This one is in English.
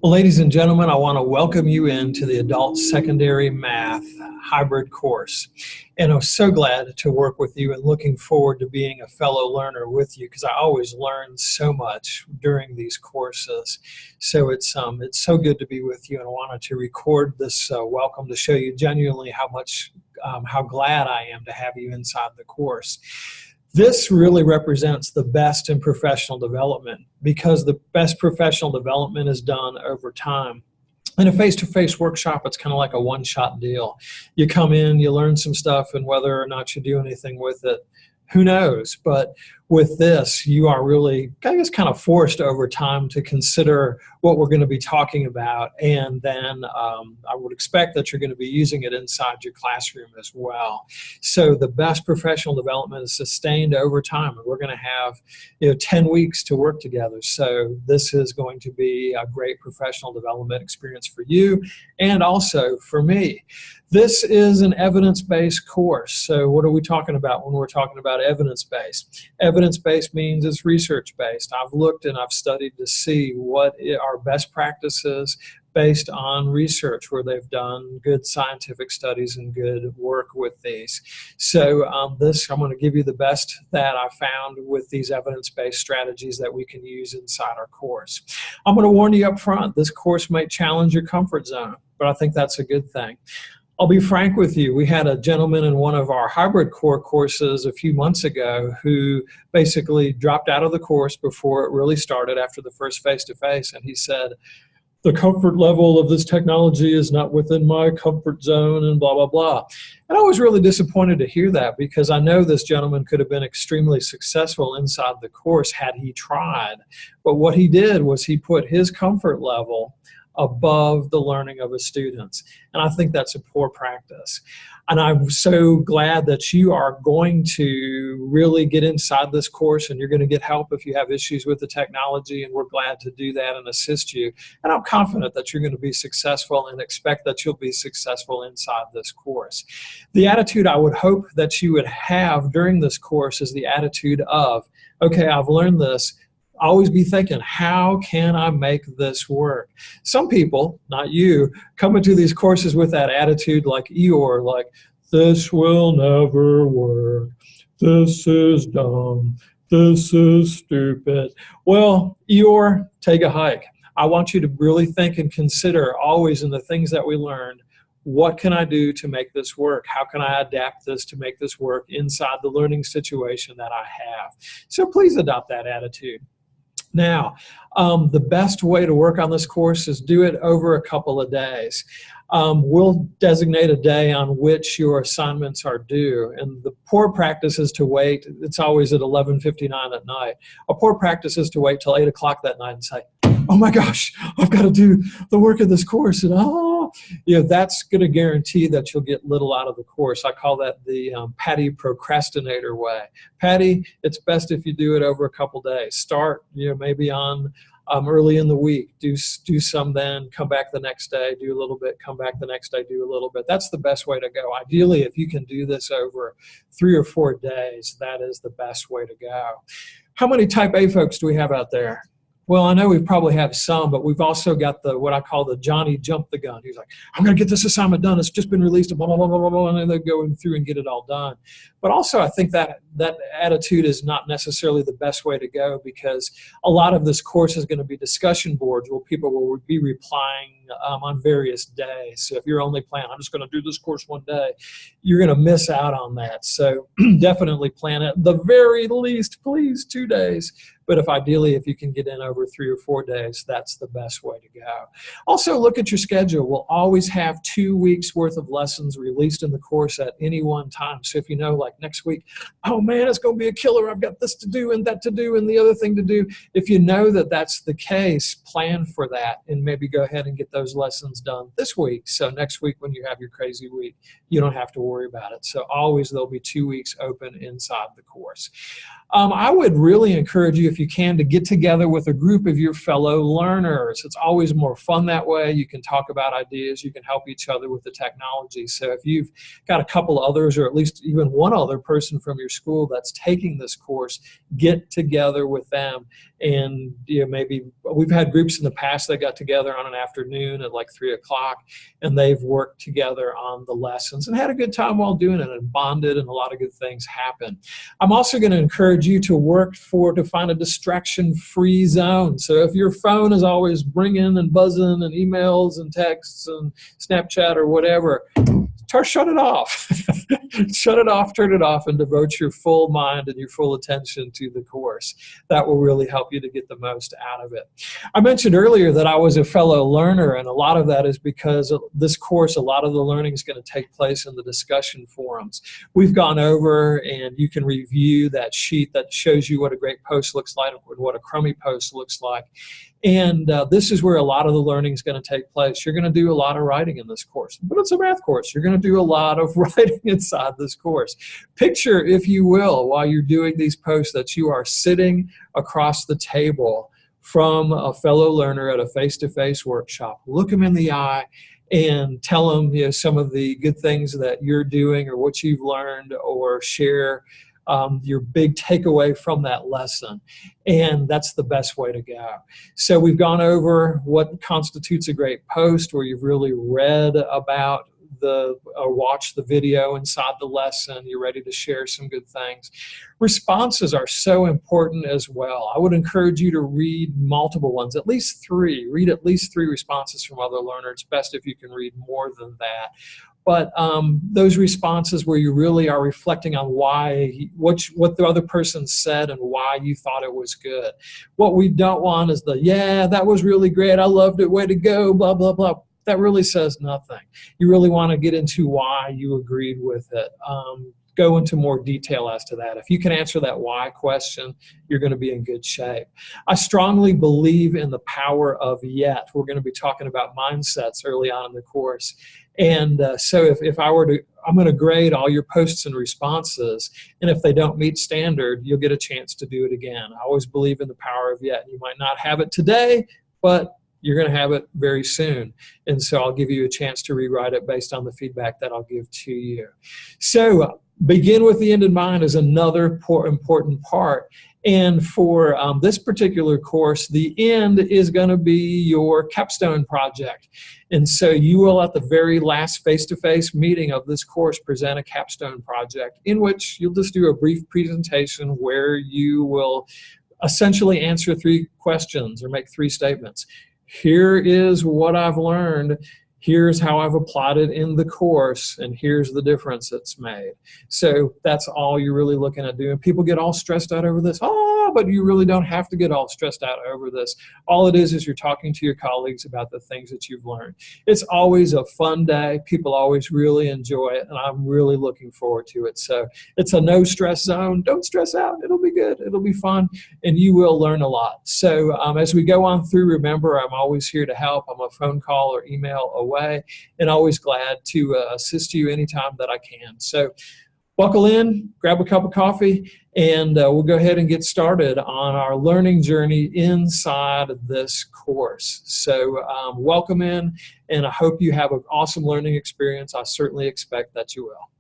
Well, ladies and gentlemen, I want to welcome you into the Adult Secondary Math hybrid course. And I'm so glad to work with you and looking forward to being a fellow learner with you because I always learn so much during these courses. So it's so good to be with you, and I wanted to record this welcome to show you genuinely how glad I am to have you inside the course. This really represents the best in professional development because the best professional development is done over time. In a face-to-face workshop, it's kind of like a one-shot deal. You come in, you learn some stuff, and whether or not you do anything with it, who knows? But with this, you are really, I guess, kind of forced over time to consider what we're going to be talking about, and then I would expect that you're going to be using it inside your classroom as well. So the best professional development is sustained over time, and we're going to have 10 weeks to work together. So this is going to be a great professional development experience for you and also for me. This is an evidence-based course. So what are we talking about when we're talking about evidence-based? Evidence-based means it's research-based. I've looked and I've studied to see what are best practices based on research where they've done good scientific studies and good work with these. So I'm going to give you the best that I found with these evidence-based strategies that we can use inside our course. I'm going to warn you up front, this course might challenge your comfort zone, but I think that's a good thing. I'll be frank with you. We had a gentleman in one of our hybrid core courses a few months ago who basically dropped out of the course before it really started after the first face-to-face, and he said, the comfort level of this technology is not within my comfort zone and blah, blah, blah. And I was really disappointed to hear that because I know this gentleman could have been extremely successful inside the course had he tried. But what he did was he put his comfort level above the learning of his students. And I think that's a poor practice. And I'm so glad that you are going to really get inside this course and you're going to get help if you have issues with the technology, and we're glad to do that and assist you. And I'm confident that you're going to be successful and expect that you'll be successful inside this course. The attitude I would hope that you would have during this course is the attitude of, okay, I've learned this. Always be thinking, how can I make this work? Some people, not you, come into these courses with that attitude like Eeyore, like, this will never work, this is dumb, this is stupid. Well, Eeyore, take a hike. I want you to really think and consider always in the things that we learned, what can I do to make this work? How can I adapt this to make this work inside the learning situation that I have? So please adopt that attitude. Now, the best way to work on this course is do it over a couple of days. We'll designate a day on which your assignments are due, and the poor practice is to wait. It's always at 11:59 at night. A poor practice is to wait till 8 o'clock that night and say, oh my gosh, I've got to do the work of this course, and that's going to guarantee that you'll get little out of the course. I call that the Patty procrastinator way. Patty, it's best if you do it over a couple days. Start, maybe on early in the week. Do some, then come back the next day, do a little bit, come back the next day, do a little bit. That's the best way to go. Ideally, if you can do this over 3 or 4 days, that is the best way to go. How many type A folks do we have out there? Well, I know we probably have some, but we've also got what I call the Johnny jump the gun. He's like, I'm going to get this assignment done. It's just been released, and blah, blah, blah, blah, blah, and then they're going through and get it all done. But also, I think that attitude is not necessarily the best way to go because a lot of this course is going to be discussion boards where people will be replying on various days. So if you're only planning, I'm just going to do this course one day, you're going to miss out on that. So definitely plan it. The very least, please, 2 days. But ideally, if you can get in over 3 or 4 days, that's the best way to go. Also, look at your schedule. We'll always have 2 weeks worth of lessons released in the course at any one time. So if you know, like next week, oh man, it's going to be a killer. I've got this to do and that to do and the other thing to do. If you know that that's the case, plan for that and maybe go ahead and get those lessons done this week. So next week when you have your crazy week, you don't have to worry about it. So always there'll be 2 weeks open inside the course. I would really encourage you, if you can, to get together with a group of your fellow learners. It's always more fun that way. You can talk about ideas. You can help each other with the technology. So if you've got a couple others, or at least even one other person from your school that's taking this course, get together with them. And maybe we've had groups in the past that got together on an afternoon at like 3 o'clock, and they've worked together on the lessons and had a good time while doing it, and bonded, and a lot of good things happen. I'm also going to encourage you to work to find a distraction-free zone. So if your phone is always ringing and buzzing and emails and texts and Snapchat or whatever, shut it off. Shut it off, turn it off, and devote your full mind and your full attention to the course. That will really help you to get the most out of it. I mentioned earlier that I was a fellow learner, and a lot of that is because this course, a lot of the learning is going to take place in the discussion forums. We've gone over, and you can review that sheet that shows you what a great post looks like, what a crummy post looks like. And this is where a lot of the learning is going to take place. You're going to do a lot of writing in this course, but it's a math course. You're going to do a lot of writing inside this course. Picture, if you will, while you're doing these posts, that you are sitting across the table from a fellow learner at a face-to-face workshop. Look them in the eye and tell them some of the good things that you're doing or what you've learned, or share your big takeaway from that lesson. And that's the best way to go. So we've gone over what constitutes a great post, where you've really read about or watched the video inside the lesson. You're ready to share some good things. Responses are so important as well. I would encourage you to read multiple ones, at least 3. Read at least 3 responses from other learners. It's best if you can read more than that. But those responses where you really are reflecting on what the other person said and why you thought it was good. What we don't want is yeah, that was really great, I loved it, way to go, blah, blah, blah. That really says nothing. You really want to get into why you agreed with it. Go into more detail as to that. If you can answer that why question, you're going to be in good shape. I strongly believe in the power of yet. We're going to be talking about mindsets early on in the course. And so if I were to, I'm going to grade all your posts and responses, and if they don't meet standard, you'll get a chance to do it again. I always believe in the power of yet. You might not have it today, but you're going to have it very soon. And so I'll give you a chance to rewrite it based on the feedback that I'll give to you. So begin with the end in mind is another important part. And for this particular course, the end is going to be your capstone project. And so you will, at the very last face-to-face meeting of this course, present a capstone project in which you'll just do a brief presentation where you will essentially answer 3 questions or make 3 statements. Here is what I've learned. Here's how I've applied it in the course, and here's the difference it's made. So that's all you're really looking at doing. People get all stressed out over this. But you really don't have to get all stressed out over this. All it is you're talking to your colleagues about the things that you've learned. It's always a fun day. People always really enjoy it, and I'm really looking forward to it. So it's a no stress zone. Don't stress out. It'll be good. It'll be fun, and you will learn a lot. So as we go on through, remember, I'm always here to help. I'm a phone call or email away, and always glad to assist you anytime that I can. So buckle in, grab a cup of coffee, and we'll go ahead and get started on our learning journey inside this course. So welcome in, and I hope you have an awesome learning experience. I certainly expect that you will.